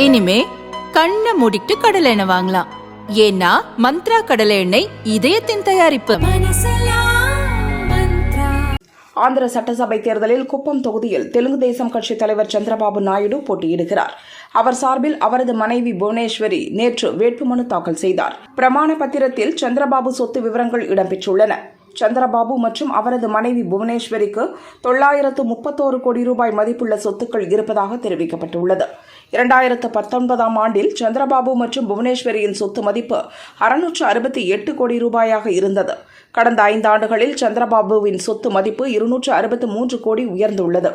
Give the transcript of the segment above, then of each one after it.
இனிமே கண்ணை மூடிட்டு கடலை எண்ணெய் வாங்கலாம். ஏன்னா மந்த்ரா கடலை எண்ணெய் இதயத்தின் தயாரிப்பு. ஆந்திர சட்டசபை தேர்தலில் குப்பம் தொகுதியில் தெலுங்கு தேசம் கட்சி தலைவர் சந்திரபாபு நாயுடு போட்டியிடுகிறார். அவர் சார்பில் அவரது மனைவி புவனேஸ்வரி நேற்று வேட்புமனு தாக்கல் செய்தார். பிரமாண பத்திரத்தில் சந்திரபாபு சொத்து விவரங்கள் இடம்பெற்றுள்ளன. சந்திரபாபு மற்றும் அவரது மனைவி புவனேஸ்வரிக்கு 931 கோடி ரூபாய் மதிப்புள்ள சொத்துக்கள் இருப்பதாக தெரிவிக்கப்பட்டுள்ளது. 2019ஆம் ஆண்டில் சந்திரபாபு மற்றும் புவனேஸ்வரியின் சொத்து மதிப்பு 668 கோடி ரூபாயாக இருந்தது. கடந்த 5 ஆண்டுகளில் சந்திரபாபுவின் சொத்து மதிப்பு 263 கோடி உயர்ந்துள்ளது.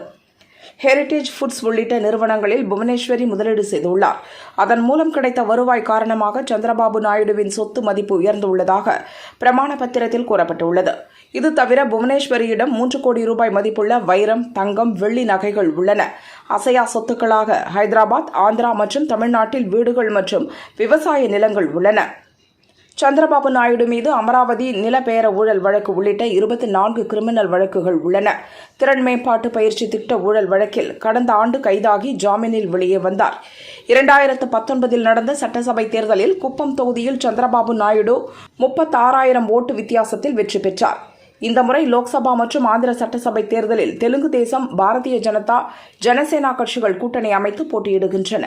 ஹெரிடேஜ் ஃபுட்ஸ் உள்ளிட்ட நிறுவனங்களில் புவனேஸ்வரி முதலீடு செய்துள்ளார். அதன் மூலம் கிடைத்த வருவாய் காரணமாக சந்திரபாபு நாயுடுவின் சொத்து மதிப்பு உயர்ந்துள்ளதாக பிரமாண பத்திரத்தில் கூறப்பட்டுள்ளது. இது தவிர புவனேஸ்வரியிடம் 3 கோடி ரூபாய் மதிப்புள்ள வைரம், தங்கம், வெள்ளி நகைகள் உள்ளன. அசையா சொத்துக்களாக ஹைதராபாத், ஆந்திரா மற்றும் தமிழ்நாட்டில் வீடுகள் மற்றும் விவசாய நிலங்கள் உள்ளன. சந்திரபாபு நாயுடு மீது அமராவதி நிலப்பேர ஊழல் வழக்கு உள்ளிட்ட 24 கிரிமினல் வழக்குகள் உள்ளன. திறன் மேம்பாட்டு பயிற்சி திட்ட ஊழல் வழக்கில் கடந்த ஆண்டு கைதாகி ஜாமீனில் வெளியே வந்தார். 2019இல் நடந்த சட்டசபை தேர்தலில் குப்பம் தொகுதியில் சந்திரபாபு நாயுடு 36,000 ஓட்டு வித்தியாசத்தில் வெற்றி பெற்றார். இந்த முறை லோக்சபா மற்றும் ஆந்திர சட்டசபை தேர்தலில் தெலுங்கு தேசம், பாரதிய ஜனதா, ஜனசேனா கட்சிகள் கூட்டணி அமைத்து போட்டியிடுகின்றன.